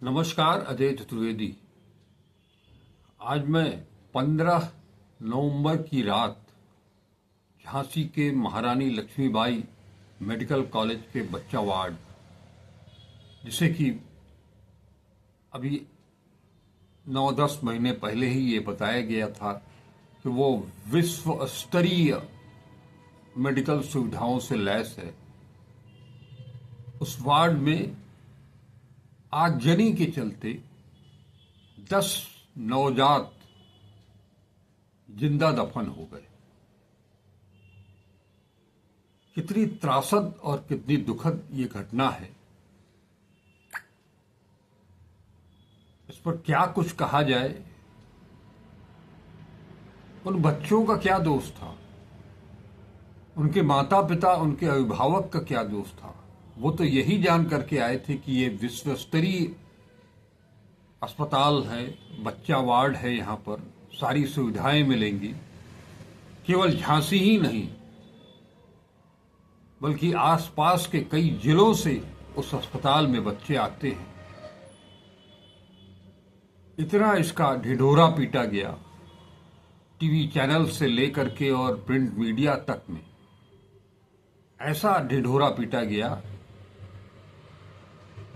नमस्कार, अजय चतुर्वेदी। आज मैं 15 नवंबर की रात झांसी के महारानी लक्ष्मीबाई मेडिकल कॉलेज के बच्चा वार्ड, जिसे कि अभी 9-10 महीने पहले ही ये बताया गया था कि वो विश्व स्तरीय मेडिकल सुविधाओं से लैस है, उस वार्ड में आगजनी के चलते 10 नवजात जिंदा दफन हो गए। कितनी त्रासद और कितनी दुखद ये घटना है, इस पर क्या कुछ कहा जाए। उन बच्चों का क्या दोष था, उनके माता पिता, उनके अभिभावक का क्या दोष था। वो तो यही जान करके आए थे कि ये विश्व स्तरीय अस्पताल है, बच्चा वार्ड है, यहाँ पर सारी सुविधाएं मिलेंगी। केवल झांसी ही नहीं बल्कि आसपास के कई जिलों से उस अस्पताल में बच्चे आते हैं। इतना इसका ढिढोरा पीटा गया, टीवी चैनल से लेकर के और प्रिंट मीडिया तक में ऐसा ढिढोरा पीटा गया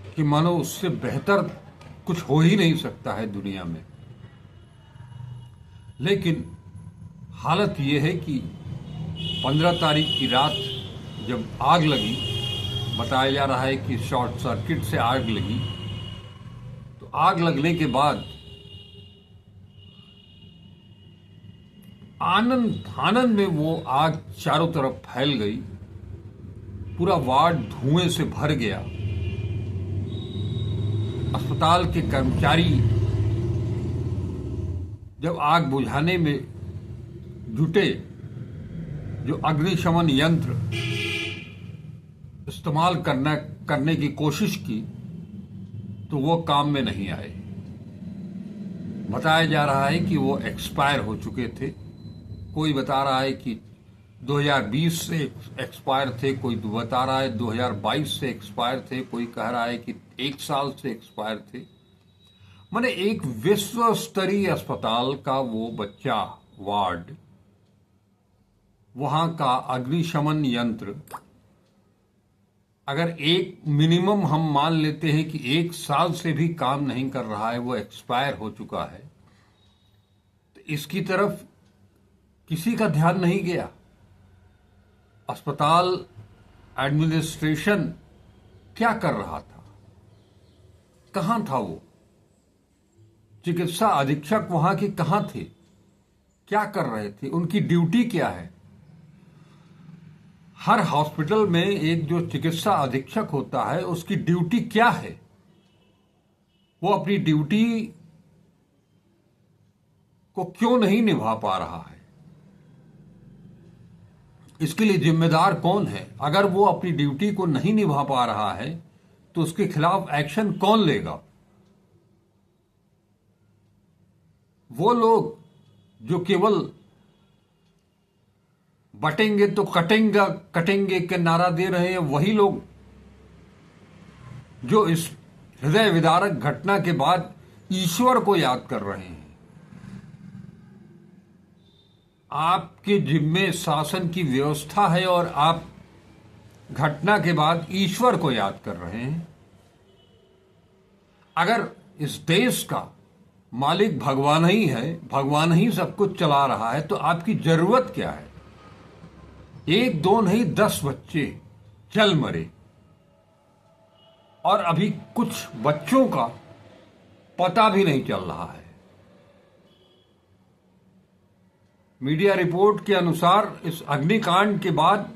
कि मानो उससे बेहतर कुछ हो ही नहीं सकता है दुनिया में। लेकिन हालत यह है कि 15 तारीख की रात जब आग लगी, बताया जा रहा है कि शॉर्ट सर्किट से आग लगी, तो आग लगने के बाद आनंद में वो आग चारों तरफ फैल गई, पूरा वार्ड धुएं से भर गया। अस्पताल के कर्मचारी जब आग बुझाने में जुटे, जो अग्निशमन यंत्र इस्तेमाल करने की कोशिश की, तो वो काम में नहीं आए। बताया जा रहा है कि वो एक्सपायर हो चुके थे। कोई बता रहा है कि 2020 से एक्सपायर थे, कोई बता रहा है 2022 से एक्सपायर थे, कोई कह रहा है कि 1 साल से एक्सपायर थे। माने एक विश्व स्तरीय अस्पताल का वो बच्चा वार्ड, वहां का अग्निशमन यंत्र, अगर एक मिनिमम हम मान लेते हैं कि 1 साल से भी काम नहीं कर रहा है, वो एक्सपायर हो चुका है, तो इसकी तरफ किसी का ध्यान नहीं गया। अस्पताल एडमिनिस्ट्रेशन क्या कर रहा था, कहां था वो? चिकित्सा अधीक्षक वहां के कहां थे, क्या कर रहे थे, उनकी ड्यूटी क्या है? हर हॉस्पिटल में एक जो चिकित्सा अधीक्षक होता है, उसकी ड्यूटी क्या है? वो अपनी ड्यूटी को क्यों नहीं निभा पा रहा है? इसके लिए जिम्मेदार कौन है? अगर वो अपनी ड्यूटी को नहीं निभा पा रहा है तो उसके खिलाफ एक्शन कौन लेगा? वो लोग जो केवल बटेंगे तो कटेंगे के नारा दे रहे हैं, वही लोग जो इस हृदय विदारक घटना के बाद ईश्वर को याद कर रहे हैं। आपके जिम्मे शासन की व्यवस्था है और आप घटना के बाद ईश्वर को याद कर रहे हैं। अगर इस देश का मालिक भगवान ही है, भगवान ही सब कुछ चला रहा है, तो आपकी जरूरत क्या है? 1-2 नहीं, 10 बच्चे जल मरे और अभी कुछ बच्चों का पता भी नहीं चल रहा है। मीडिया रिपोर्ट के अनुसार इस अग्निकांड के बाद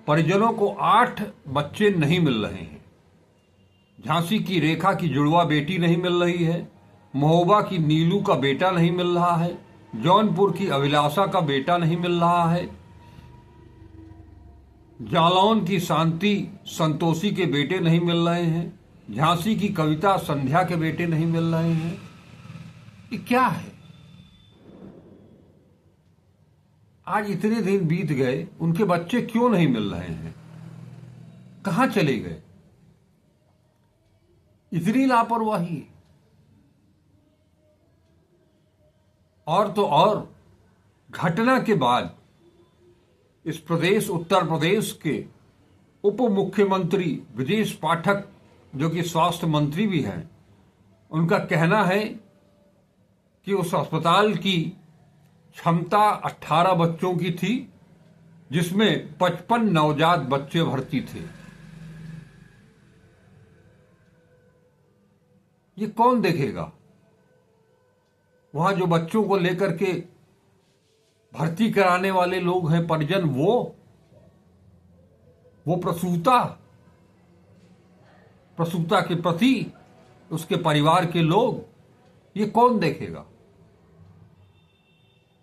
परिजनों को 8 बच्चे नहीं मिल रहे हैं। झांसी की रेखा की जुड़वा बेटी नहीं मिल रही है, महोबा की नीलू का बेटा नहीं मिल रहा है, जौनपुर की अभिलाषा का बेटा नहीं मिल रहा है, जालौन की शांति संतोषी के बेटे नहीं मिल रहे हैं, झांसी की कविता संध्या के बेटे नहीं मिल रहे हैं। ये क्या है? आज इतने दिन बीत गए, उनके बच्चे क्यों नहीं मिल रहे हैं? कहां चले गए? इतनी लापरवाही। और तो और घटना के बाद इस प्रदेश उत्तर प्रदेश के उप मुख्यमंत्री ब्रजेश पाठक, जो कि स्वास्थ्य मंत्री भी हैं, उनका कहना है कि उस अस्पताल की क्षमता 18 बच्चों की थी, जिसमें 55 नवजात बच्चे भर्ती थे। ये कौन देखेगा? वहां जो बच्चों को लेकर के भर्ती कराने वाले लोग हैं, परिजन, वो प्रसूता के प्रति उसके परिवार के लोग, ये कौन देखेगा?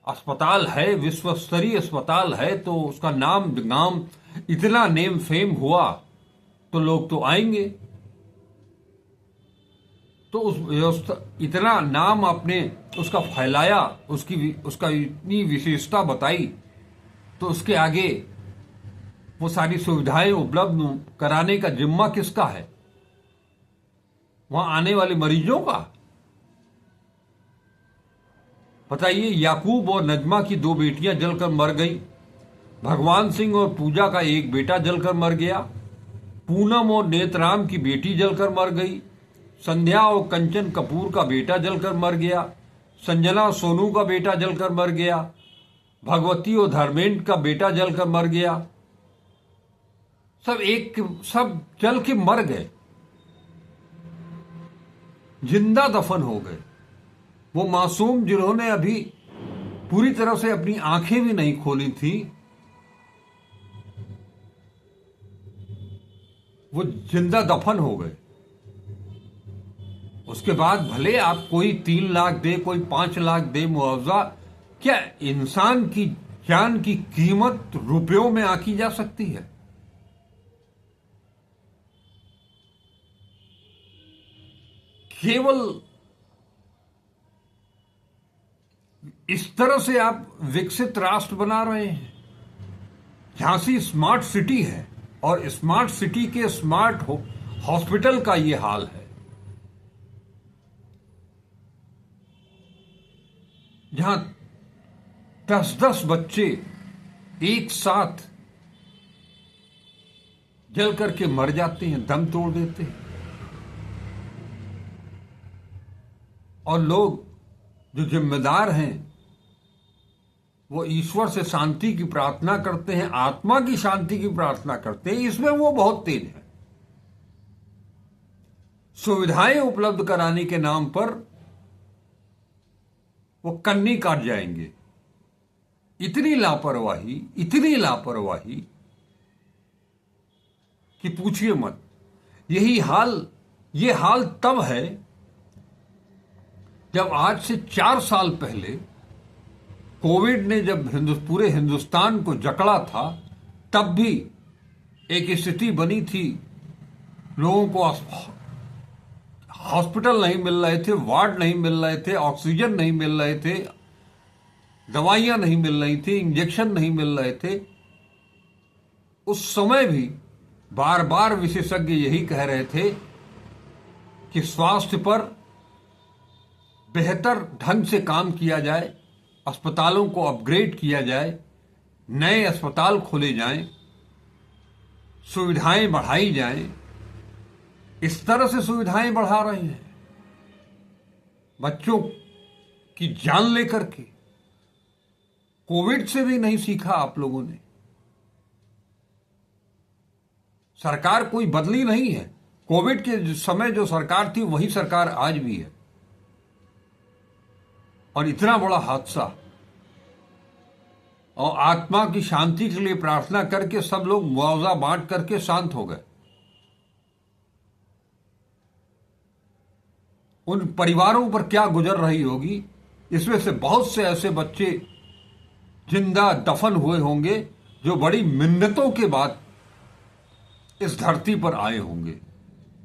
अस्पताल है, विश्व स्तरीय अस्पताल है, तो उसका नाम इतना नेम फेम हुआ तो लोग तो आएंगे। तो उस व्यवस्था, इतना नाम आपने उसका फैलाया, उसका इतनी विशेषता बताई, तो उसके आगे वो सारी सुविधाएं उपलब्ध कराने का जिम्मा किसका है? वहां आने वाले मरीजों का? बताइए, याकूब और नजमा की 2 बेटियां जलकर मर गई, भगवान सिंह और पूजा का एक बेटा जलकर मर गया, पूनम और नेतराम की बेटी जलकर मर गई, संध्या और कंचन कपूर का बेटा जलकर मर गया, संजना सोनू का बेटा जलकर मर गया, भगवती और धर्मेंद्र का बेटा जलकर मर गया। सब जल के मर गए, जिंदा दफन हो गए। वो मासूम जिन्होंने अभी पूरी तरह से अपनी आंखें भी नहीं खोली थी, वो जिंदा दफन हो गए। उसके बाद भले आप कोई 3 लाख दे, कोई 5 लाख दे मुआवजा, क्या इंसान की जान की कीमत रुपयों में आंकी जा सकती है? केवल इस तरह से आप विकसित राष्ट्र बना रहे हैं। झांसी स्मार्ट सिटी है और स्मार्ट सिटी के स्मार्ट हॉस्पिटल का ये हाल है, जहां 10-10 बच्चे एक साथ जल करके मर जाते हैं, दम तोड़ देते हैं, और लोग जो जिम्मेदार हैं वो ईश्वर से शांति की प्रार्थना करते हैं, आत्मा की शांति की प्रार्थना करते हैं। इसमें वो बहुत तेज है। सुविधाएं उपलब्ध कराने के नाम पर वो कन्नी काट जाएंगे। इतनी लापरवाही कि पूछिए मत। ये हाल तब है जब आज से 4 साल पहले कोविड ने जब पूरे हिंदुस्तान को जकड़ा था, तब भी एक स्थिति बनी थी, लोगों को हॉस्पिटल नहीं मिल रहे थे, वार्ड नहीं मिल रहे थे, ऑक्सीजन नहीं मिल रहे थे, दवाइयां नहीं मिल रही थी, इंजेक्शन नहीं मिल रहे थे। उस समय भी बार बार विशेषज्ञ यही कह रहे थे कि स्वास्थ्य पर बेहतर ढंग से काम किया जाए, अस्पतालों को अपग्रेड किया जाए, नए अस्पताल खोले जाएं, सुविधाएं बढ़ाई जाएं। इस तरह से सुविधाएं बढ़ा रहे हैं, बच्चों की जान लेकर के। कोविड से भी नहीं सीखा आप लोगों ने। सरकार कोई बदली नहीं है। कोविड के समय जो सरकार थी वही सरकार आज भी है। और इतना बड़ा हादसा, और आत्मा की शांति के लिए प्रार्थना करके सब लोग मुआवजा बांट करके शांत हो गए। उन परिवारों पर क्या गुजर रही होगी। इसमें से बहुत से ऐसे बच्चे जिंदा दफन हुए होंगे जो बड़ी मिन्नतों के बाद इस धरती पर आए होंगे।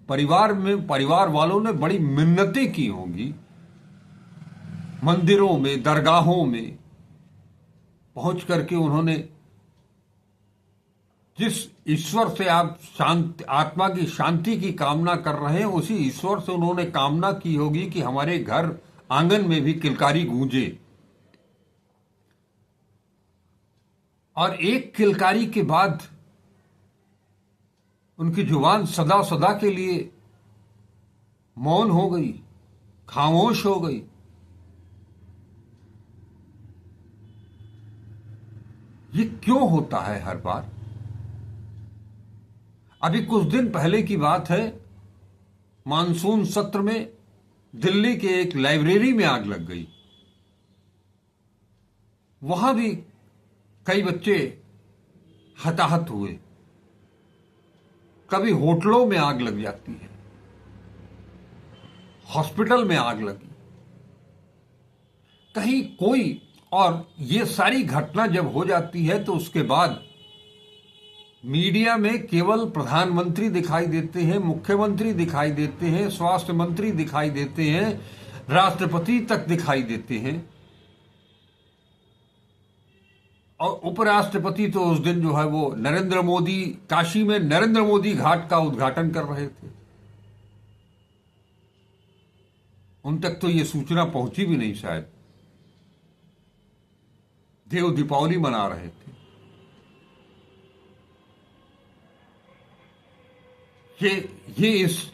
परिवार वालों ने बड़ी मिन्नतें की होंगी, मंदिरों में, दरगाहों में पहुंच करके उन्होंने जिस ईश्वर से आप आत्मा की शांति की कामना कर रहे हैं, उसी ईश्वर से उन्होंने कामना की होगी कि हमारे घर आंगन में भी किलकारी गूंजे, और एक किलकारी के बाद उनकी जुबान सदा सदा के लिए मौन हो गई, खामोश हो गई। ये क्यों होता है हर बार? अभी कुछ दिन पहले की बात है, मानसून सत्र में दिल्ली के एक लाइब्रेरी में आग लग गई। वहां भी कई बच्चे हताहत हुए। कभी होटलों में आग लग जाती है, हॉस्पिटल में आग लगी, कहीं कोई। और ये सारी घटना जब हो जाती है तो उसके बाद मीडिया में केवल प्रधानमंत्री दिखाई देते हैं, मुख्यमंत्री दिखाई देते हैं, स्वास्थ्य मंत्री दिखाई देते हैं, राष्ट्रपति तक दिखाई देते हैं। और उपराष्ट्रपति तो उस दिन जो है वो नरेंद्र मोदी, काशी में नरेंद्र मोदी घाट का उद्घाटन कर रहे थे। उन तक तो ये सूचना पहुंची भी नहीं शायद। देव दीपावली मना रहे थे। ये इस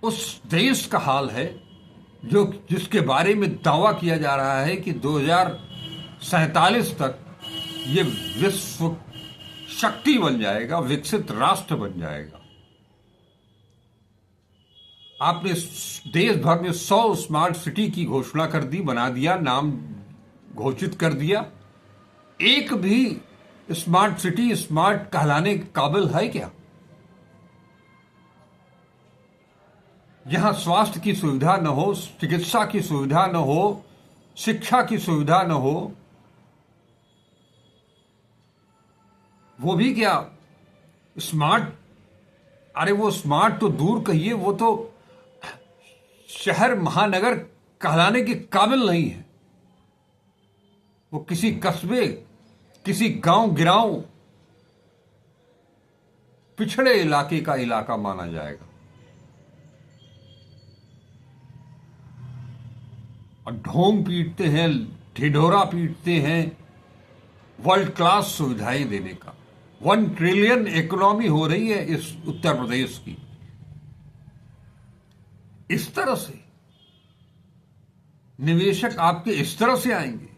उस देश का हाल है जो जिसके बारे में दावा किया जा रहा है कि 2047 तक ये विश्व शक्ति बन जाएगा, विकसित राष्ट्र बन जाएगा। आपने देश भर में 100 स्मार्ट सिटी की घोषणा कर दी, बना दिया, नाम घोषित कर दिया। एक भी स्मार्ट सिटी स्मार्ट कहलाने के काबिल है क्या? जहां स्वास्थ्य की सुविधा न हो, चिकित्सा की सुविधा न हो, शिक्षा की सुविधा न हो, वो भी क्या स्मार्ट? अरे वो स्मार्ट तो दूर कहिए, वो तो शहर महानगर कहलाने के काबिल नहीं है। वो किसी कस्बे, किसी गांव गिराव, पिछड़े इलाके का इलाका माना जाएगा। और ढोंग पीटते हैं, ढिढोरा पीटते हैं वर्ल्ड क्लास सुविधाएं देने का। 1 ट्रिलियन इकोनॉमी हो रही है इस उत्तर प्रदेश की। इस तरह से निवेशक आपके इस तरह से आएंगे।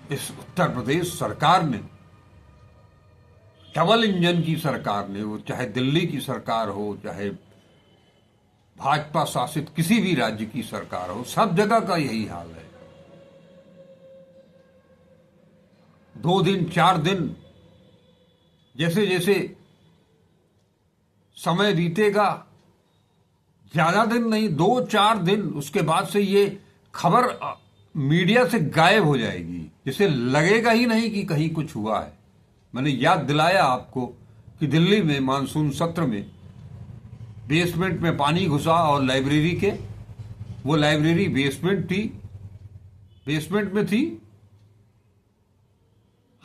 इस उत्तर प्रदेश सरकार ने, डबल इंजन की सरकार ने, वो चाहे दिल्ली की सरकार हो, चाहे भाजपा शासित किसी भी राज्य की सरकार हो, सब जगह का यही हाल है। 2 दिन 4 दिन जैसे जैसे समय बीतेगा, ज्यादा दिन नहीं, 2-4 दिन उसके बाद से ये खबर मीडिया से गायब हो जाएगी। जिसे लगेगा ही नहीं कि कहीं कुछ हुआ है। मैंने याद दिलाया आपको कि दिल्ली में मानसून सत्र में बेसमेंट में पानी घुसा और लाइब्रेरी के, वो लाइब्रेरी बेसमेंट में थी।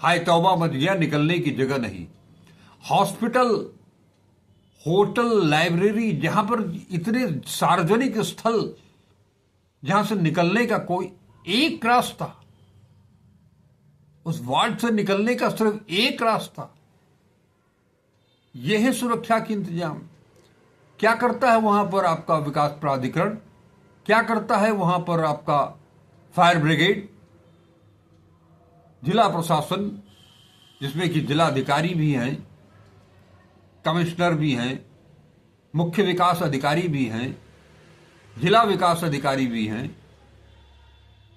हाय तौबा मच गया, निकलने की जगह नहीं। हॉस्पिटल, होटल, लाइब्रेरी, जहां पर इतने सार्वजनिक स्थल जहां से निकलने का कोई एक रास्ता, उस वार्ड से निकलने का सिर्फ एक रास्ता, यह है सुरक्षा के इंतजाम। क्या करता है वहां पर आपका विकास प्राधिकरण? क्या करता है वहां पर आपका फायर ब्रिगेड, जिला प्रशासन, जिसमें कि जिला अधिकारी भी हैं, कमिश्नर भी हैं, मुख्य विकास अधिकारी भी हैं, जिला विकास अधिकारी भी हैं।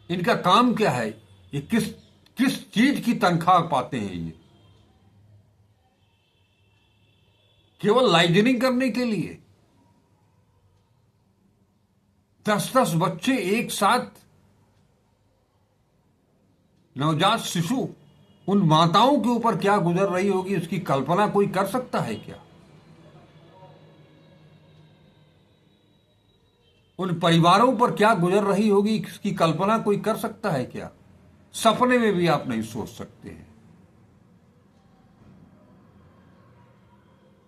इनका काम क्या है? ये किस किस चीज की तनख्वाह पाते हैं? ये केवल लाइजनिंग करने के लिए 10-10 बच्चे एक साथ, नवजात शिशु, उन माताओं के ऊपर क्या गुजर रही होगी इसकी कल्पना कोई कर सकता है क्या? उन परिवारों पर क्या गुजर रही होगी इसकी कल्पना कोई कर सकता है क्या? सपने में भी आप नहीं सोच सकते हैं।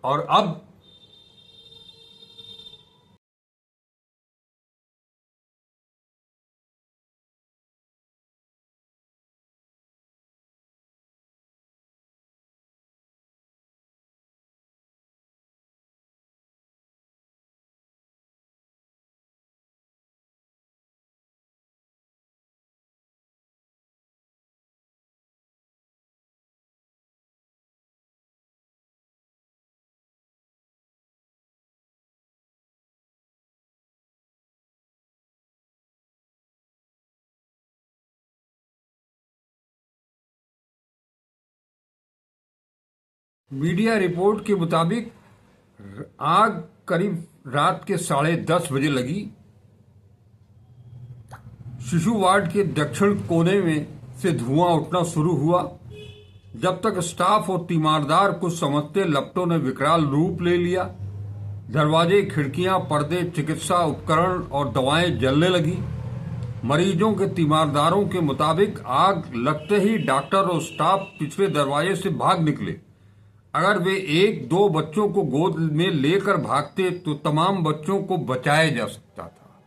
और अब मीडिया रिपोर्ट के मुताबिक आग करीब रात के 10:30 बजे लगी। शिशु वार्ड के दक्षिण कोने में से धुआं उठना शुरू हुआ। जब तक स्टाफ और तीमारदार कुछ समझते, लपटों ने विकराल रूप ले लिया। दरवाजे, खिड़कियां, पर्दे, चिकित्सा उपकरण और दवाएं जलने लगी। मरीजों के तीमारदारों के मुताबिक आग लगते ही डॉक्टर और स्टाफ पिछले दरवाजे से भाग निकले। अगर वे 1-2 बच्चों को गोद में लेकर भागते तो तमाम बच्चों को बचाया जा सकता था।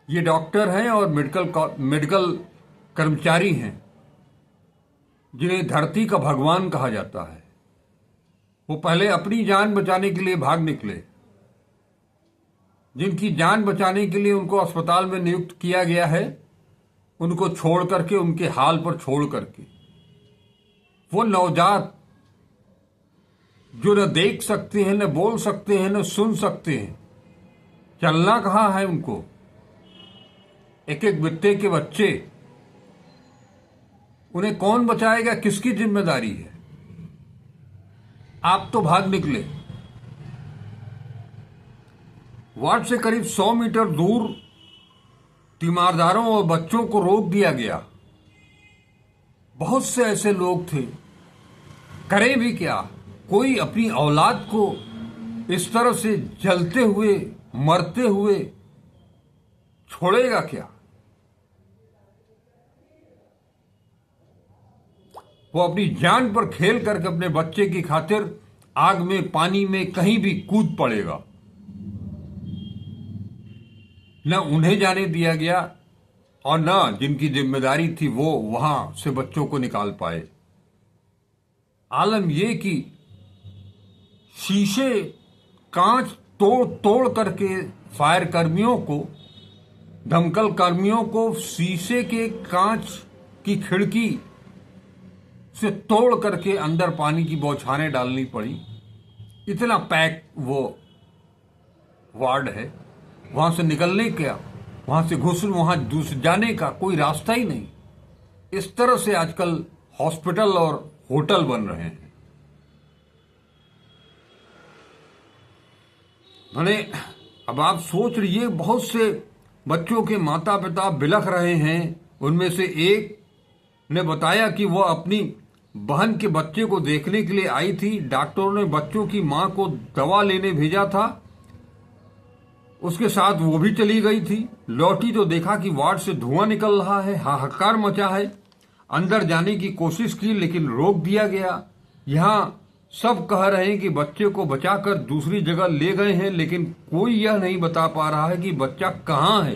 ये डॉक्टर हैं और मेडिकल कर्मचारी हैं जिन्हें धरती का भगवान कहा जाता है। वो पहले अपनी जान बचाने के लिए भाग निकले। जिनकी जान बचाने के लिए उनको अस्पताल में नियुक्त किया गया है, उनको छोड़ करके, उनके हाल पर छोड़ करके, वो नवजात जो न देख सकते हैं, न बोल सकते हैं, न सुन सकते हैं, चलना कहाँ है उनको, एक एक बित्ते के बच्चे, उन्हें कौन बचाएगा? किसकी जिम्मेदारी है? आप तो भाग निकले। वार्ड से करीब 100 मीटर दूर तीमारदारों और बच्चों को रोक दिया गया। बहुत से ऐसे लोग थे, करें भी क्या? कोई अपनी औलाद को इस तरह से जलते हुए, मरते हुए छोड़ेगा क्या? वो अपनी जान पर खेल करके अपने बच्चे की खातिर आग में, पानी में, कहीं भी कूद पड़ेगा। न उन्हें जाने दिया गया और न जिनकी जिम्मेदारी थी वो वहां से बच्चों को निकाल पाए। आलम यह कि शीशे, कांच तोड़ तोड़ करके फायर कर्मियों को, दमकल कर्मियों को शीशे के कांच की खिड़की से तोड़ करके अंदर पानी की बौछारें डालनी पड़ी। इतना पैक वो वार्ड है। वहां से निकलने का, वहां से वहां जाने का कोई रास्ता ही नहीं। इस तरह से आजकल हॉस्पिटल और होटल बन रहे हैं। मैंने अब आप सोच रहिए, बहुत से बच्चों के माता पिता बिलख रहे हैं। उनमें से एक ने बताया कि वह अपनी बहन के बच्चे को देखने के लिए आई थी। डॉक्टरों ने बच्चों की मां को दवा लेने भेजा था, उसके साथ वो भी चली गई थी। लौटी तो देखा कि वार्ड से धुआं निकल रहा है, हाहाकार मचा है। अंदर जाने की कोशिश की लेकिन रोक दिया गया। यहां सब कह रहे हैं कि बच्चे को बचाकर दूसरी जगह ले गए हैं, लेकिन कोई यह नहीं बता पा रहा है कि बच्चा कहां है।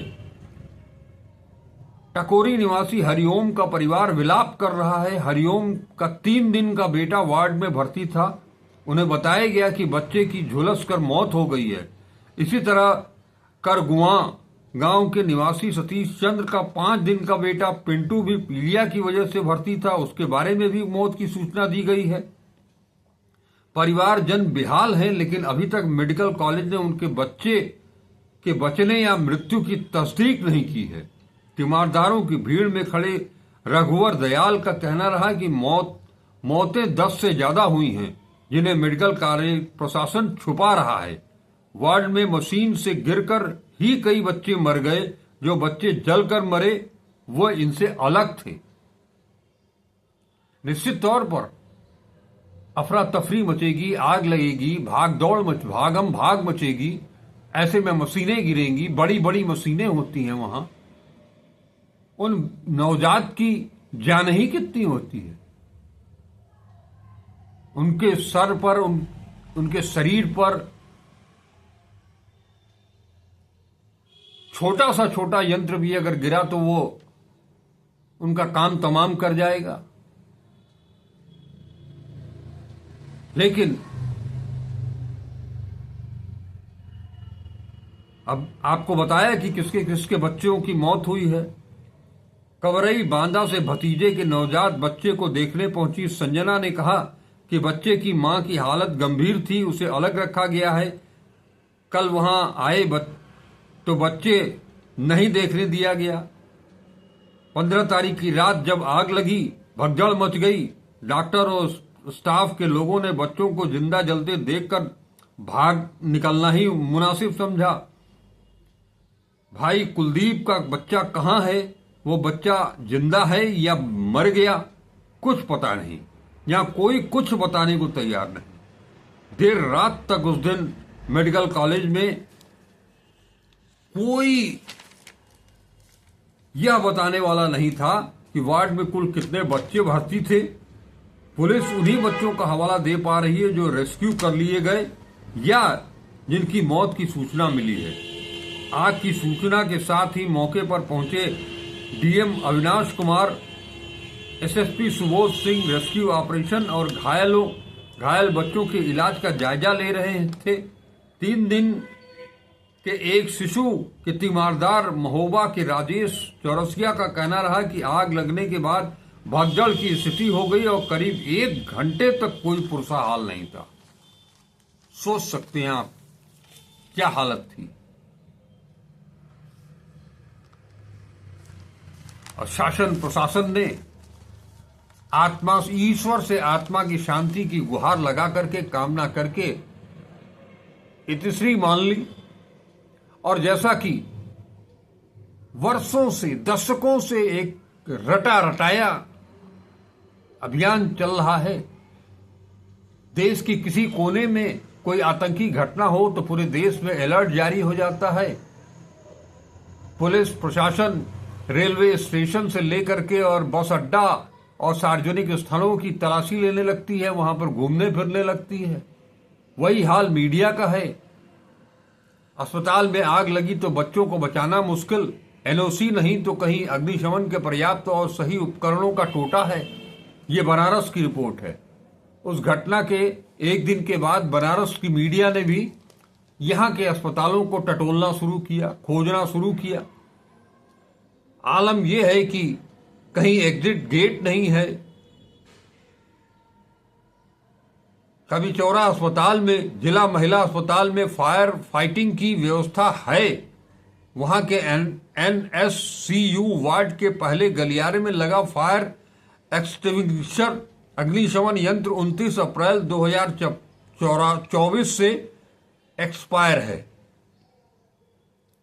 टकोरी निवासी हरिओम का परिवार विलाप कर रहा है। हरिओम का 3 दिन का बेटा वार्ड में भर्ती था। उन्हें बताया गया कि बच्चे की झुलस कर मौत हो गई है। इसी तरह करगुआ गांव के निवासी सतीश चंद्र का 5 दिन का बेटा पिंटू भी पीलिया की वजह से भर्ती था। उसके बारे में भी मौत की सूचना दी गई है। परिवार जन बेहाल हैं, लेकिन अभी तक मेडिकल कॉलेज ने उनके बच्चे के बचने या मृत्यु की तस्दीक नहीं की है। तीमारदारों की भीड़ में खड़े रघुवर दयाल का कहना रहा कि मौतें 10 से ज्यादा हुई हैं, जिन्हें मेडिकल कॉलेज प्रशासन छुपा रहा है। वार्ड में मशीन से गिरकर ही कई बच्चे मर गए। जो बच्चे जलकर मरे वह इनसे अलग थे। निश्चित तौर पर अफरा तफरी मचेगी, आग लगेगी, भागम भाग मचेगी। ऐसे में मशीनें गिरेंगी, बड़ी बड़ी मशीनें होती हैं वहां। उन नवजात की जान ही कितनी होती है। उनके सर पर, उनके शरीर पर छोटा सा छोटा यंत्र भी अगर गिरा तो वो उनका काम तमाम कर जाएगा। लेकिन अब आपको बताया कि किसके किसके बच्चों की मौत हुई है। कवरई बांदा से भतीजे के नवजात बच्चे को देखने पहुंची संजना ने कहा कि बच्चे की मां की हालत गंभीर थी, उसे अलग रखा गया है। कल वहां आए तो बच्चे नहीं देखने दिया गया। 15 तारीख की रात जब आग लगी, भगदड़ मच गई। डॉक्टर और स्टाफ के लोगों ने बच्चों को जिंदा जलते देखकर भाग निकलना ही मुनासिब समझा। भाई कुलदीप का बच्चा कहाँ है? वो बच्चा जिंदा है या मर गया? कुछ पता नहीं, यहाँ कोई कुछ बताने को तैयार नहीं। देर रात तक उस दिन मेडिकल कॉलेज में कोई यह बताने वाला नहीं था कि वार्ड में कुल कितने बच्चे भर्ती थे। पुलिस उन्हीं बच्चों का हवाला दे पा रही है जो रेस्क्यू कर लिए गए या जिनकी मौत की सूचना मिली है। आग की सूचना के साथ ही मौके पर पहुंचे DM Avinash Kumar, SSP Subodh Singh rescue operation और घायल बच्चों के इलाज का जायजा ले रहे थे। 3 दिन के एक शिशु के तीमारदार महोबा के राजेश चौरसिया का कहना रहा कि आग लगने के बाद भगदड़ की स्थिति हो गई और करीब 1 घंटे तक कोई पुरसा हाल नहीं था। सोच सकते हैं आप क्या हालत थी। और शासन प्रशासन ने ईश्वर से आत्मा की शांति की गुहार लगा करके कामना करके इतिश्री मान ली। और जैसा कि वर्षों से दशकों से एक रटा रटाया अभियान चल रहा है, देश की किसी कोने में कोई आतंकी घटना हो तो पूरे देश में अलर्ट जारी हो जाता है। पुलिस प्रशासन रेलवे स्टेशन से लेकर के और बस अड्डा और सार्वजनिक स्थलों की तलाशी लेने लगती है, वहां पर घूमने फिरने लगती है। वही हाल मीडिया का है। अस्पताल में आग लगी तो बच्चों को बचाना मुश्किल, एनओसी नहीं तो कहीं अग्निशमन के पर्याप्त और सही उपकरणों का टोटा है। ये बनारस की रिपोर्ट है। उस घटना के एक दिन के बाद बनारस की मीडिया ने भी यहां के अस्पतालों को टटोलना शुरू किया, खोजना शुरू किया। आलम यह है कि कहीं एग्जिट गेट नहीं है। कबिचौरा अस्पताल में, जिला महिला अस्पताल में फायर फाइटिंग की व्यवस्था है। वहां के एनएससीयू वार्ड के पहले गलियारे में लगा फायर एक्सटिंग्विशर अग्निशमन यंत्र 29 अप्रैल 2024 से एक्सपायर है।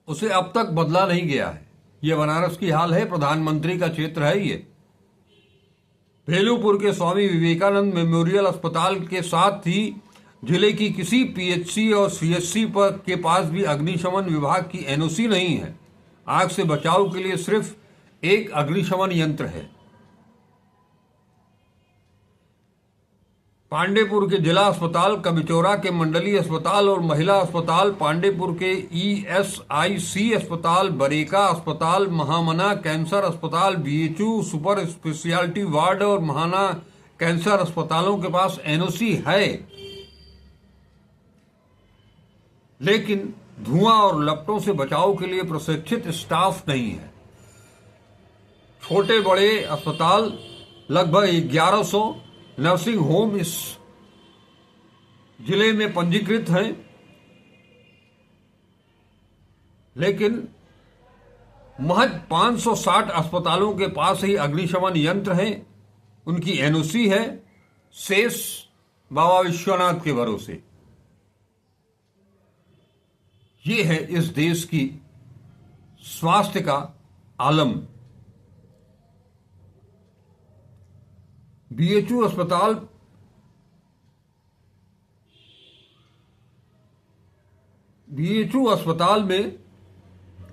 उसे अब तक बदला नहीं गया है। यह बनारस की हाल है, प्रधानमंत्री का क्षेत्र है ये। भेलूपुर के स्वामी विवेकानंद मेमोरियल अस्पताल के साथ ही जिले की किसी पीएचसी और सीएचसी के पास भी अग्निशमन विभाग की एनओसी नहीं है। आग से बचाव के लिए सिर्फ एक अग्निशमन यंत्र है। पांडेपुर के जिला अस्पताल, कबिचौरा के मंडलीय अस्पताल और महिला अस्पताल, पांडेपुर के ईएसआईसी अस्पताल, बरेका अस्पताल, महामना कैंसर अस्पताल, बीएचयू सुपर स्पेशलिटी वार्ड और महाना कैंसर अस्पतालों के पास एनओसी है, लेकिन धुआं और लपटों से बचाव के लिए प्रशिक्षित स्टाफ नहीं है। छोटे बड़े अस्पताल लगभग 1100 नर्सिंग होम इस जिले में पंजीकृत हैं, लेकिन महज 560 अस्पतालों के पास ही अग्निशमन यंत्र हैं। उनकी एनओसी है, शेष बाबा विश्वनाथ के भरोसे। ये है इस देश की स्वास्थ्य का आलम। बीएचयू अस्पताल में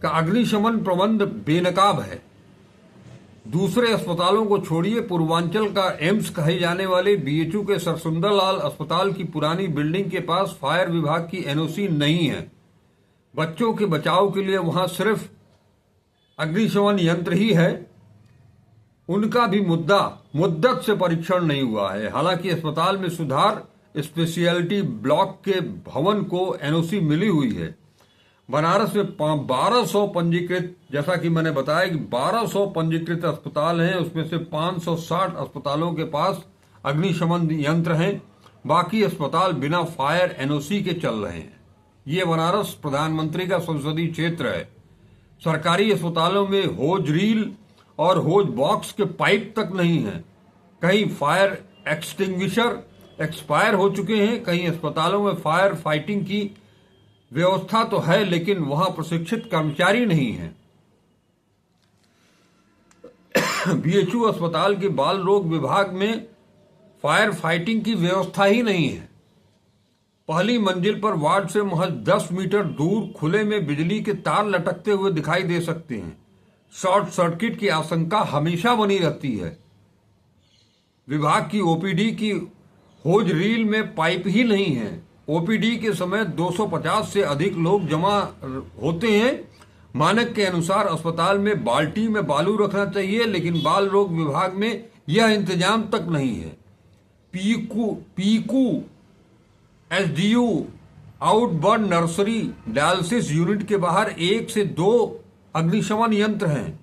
का अग्निशमन प्रबंध बेनकाब है। दूसरे अस्पतालों को छोड़िए, पूर्वांचल का एम्स कहे जाने वाले बीएचयू के सरसुंदरलाल अस्पताल की पुरानी बिल्डिंग के पास फायर विभाग की एनओसी नहीं है। बच्चों के बचाव के लिए वहां सिर्फ अग्निशमन यंत्र ही है। उनका भी मुद्दत से परीक्षण नहीं हुआ है। हालांकि अस्पताल में सुधार स्पेशलिटी ब्लॉक के भवन को एनओसी मिली हुई है। बनारस में 1200 पंजीकृत, जैसा कि मैंने बताया कि 1200 पंजीकृत अस्पताल हैं, उसमें से 560 अस्पतालों के पास अग्निशमन यंत्र हैं। बाकी अस्पताल बिना फायर एनओसी के चल रहे हैं। ये बनारस प्रधानमंत्री का संसदीय क्षेत्र है। सरकारी अस्पतालों में होज रील और होज बॉक्स के पाइप तक नहीं है। कहीं फायर एक्सटिंग्विशर एक्सपायर हो चुके हैं। कई अस्पतालों में फायर फाइटिंग की व्यवस्था तो है, लेकिन वहां प्रशिक्षित कर्मचारी नहीं है। बीएचयू अस्पताल के बाल रोग विभाग में फायर फाइटिंग की व्यवस्था ही नहीं है। पहली मंजिल पर वार्ड से महज 10 मीटर दूर खुले में बिजली के तार लटकते हुए दिखाई दे सकते हैं। शॉर्ट सर्किट की आशंका हमेशा बनी रहती है। विभाग की ओपीडी की होज रील में पाइप ही नहीं है। ओपीडी के समय 250 से अधिक लोग जमा होते हैं। मानक के अनुसार अस्पताल में बाल्टी में बालू रखना चाहिए, लेकिन बाल रोग विभाग में यह इंतजाम तक नहीं है। PICU SDU outborn nursery dialysis unit के बाहर 1 से 2 अग्निशमन यंत्र हैं।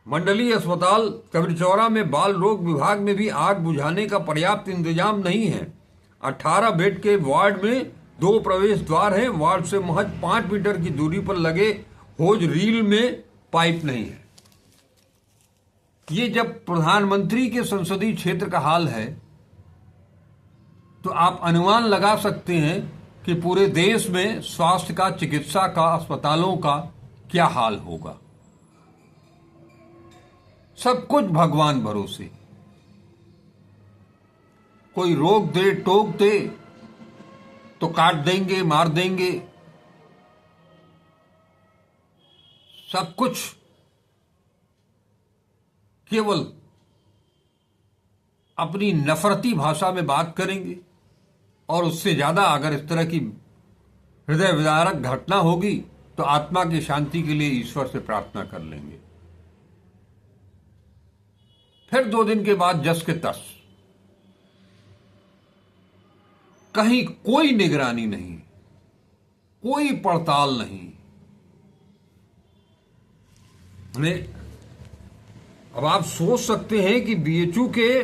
मंडलीय अस्पताल कबीरचौरा में बाल रोग विभाग में भी आग बुझाने का पर्याप्त इंतजाम नहीं है। 18 बेड के वार्ड में 2 प्रवेश द्वार हैं। वार्ड से महज 5 मीटर की दूरी पर लगे होज रील में पाइप नहीं है। ये जब प्रधानमंत्री के संसदीय क्षेत्र का हाल है, तो आप अनुमान लगा सकते हैं कि पूरे देश में स्वास्थ्य का, चिकित्सा का, अस्पतालों का क्या हाल होगा। सब कुछ भगवान भरोसे। कोई रोक दे, टोक दे तो काट देंगे, मार देंगे। सब कुछ केवल अपनी नफरती भाषा में बात करेंगे, और उससे ज्यादा अगर इस तरह की हृदय विदारक घटना होगी तो आत्मा की शांति के लिए ईश्वर से प्रार्थना कर लेंगे। फिर 2 दिन के बाद जस के तस। कहीं कोई निगरानी नहीं, कोई पड़ताल नहीं। अब आप सोच सकते हैं कि बीएचयू के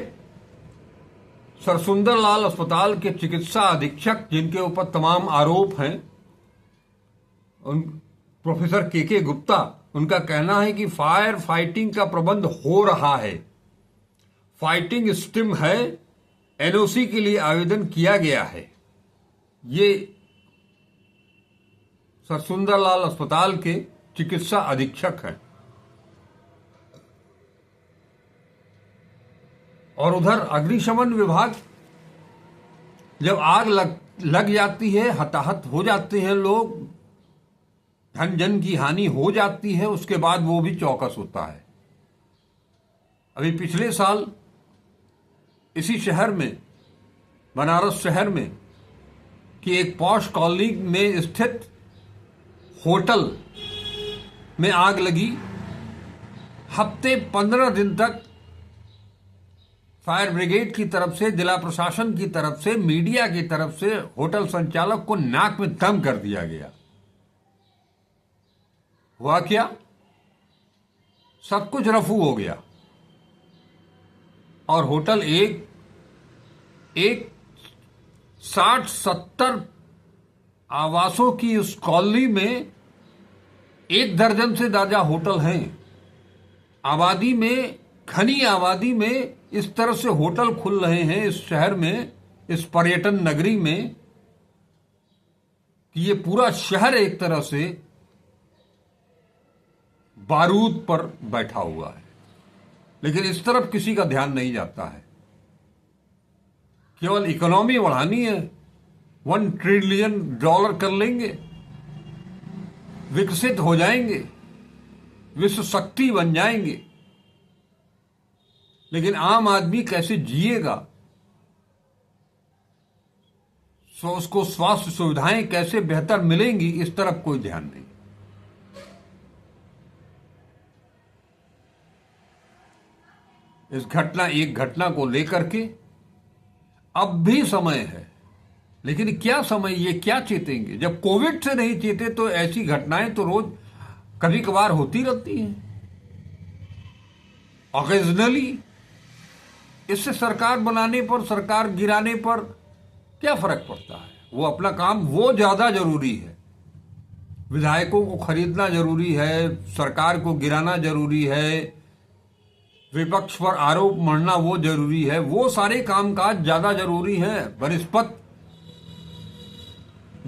सरसुंदरलाल अस्पताल के चिकित्सा अधीक्षक, जिनके ऊपर तमाम आरोप हैं, प्रोफेसर के गुप्ता, उनका कहना है कि फायर फाइटिंग का प्रबंध हो रहा है। फाइटिंग स्टीम है, एनओसी के लिए आवेदन किया गया है। ये सरसुंदरलाल अस्पताल के चिकित्सा अधीक्षक हैं। और उधर अग्निशमन विभाग, जब आग लग जाती है, हताहत हो जाते हैं लोग, धन जन की हानि हो जाती है, उसके बाद वो भी चौकस होता है। अभी पिछले साल इसी शहर में, बनारस शहर में कि एक पॉश कॉलोनी में स्थित होटल में आग लगी। हफ्ते 15 दिन तक फायर ब्रिगेड की तरफ से, जिला प्रशासन की तरफ से, मीडिया की तरफ से होटल संचालक को नाक में दम कर दिया गया। हुआ क्या? सब कुछ रफू हो गया। और होटल एक 60-70 आवासों की उस कॉलोनी में 1 दर्जन से ज्यादा होटल हैं। आबादी में, घनी आबादी में इस तरह से होटल खुल रहे हैं इस शहर में, इस पर्यटन नगरी में, कि ये पूरा शहर एक तरह से बारूद पर बैठा हुआ है। लेकिन इस तरफ किसी का ध्यान नहीं जाता है। केवल इकोनॉमी बढ़ानी है, $1 ट्रिलियन कर लेंगे, विकसित हो जाएंगे, विश्व शक्ति बन जाएंगे। लेकिन आम आदमी कैसे जिएगा, उसको स्वास्थ्य सुविधाएं कैसे बेहतर मिलेंगी, इस तरफ कोई ध्यान नहीं। इस एक घटना को लेकर के अब भी समय है, लेकिन क्या समय, ये क्या चेतेंगे? जब कोविड से नहीं चेते तो ऐसी घटनाएं तो रोज कभी कभार होती रहती हैं, ऑकेजनली। इससे सरकार बनाने पर, सरकार गिराने पर क्या फर्क पड़ता है? वो अपना काम, वो ज्यादा जरूरी है। विधायकों को खरीदना जरूरी है, सरकार को गिराना जरूरी है, विपक्ष पर आरोप मढ़ना वो जरूरी है, वो सारे कामकाज ज्यादा जरूरी हैं। बनिस्पत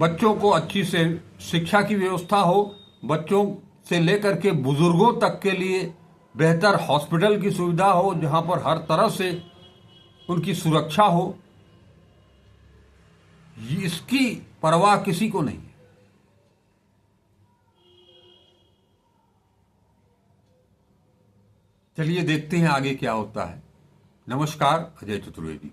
बच्चों को अच्छी से शिक्षा की व्यवस्था हो, बच्चों से लेकर के बुजुर्गों तक के लिए बेहतर हॉस्पिटल की सुविधा हो, जहां पर हर तरह से उनकी सुरक्षा हो, इसकी परवाह किसी को नहीं है। चलिए देखते हैं आगे क्या होता है। नमस्कार, अजय चतुर्वेदी।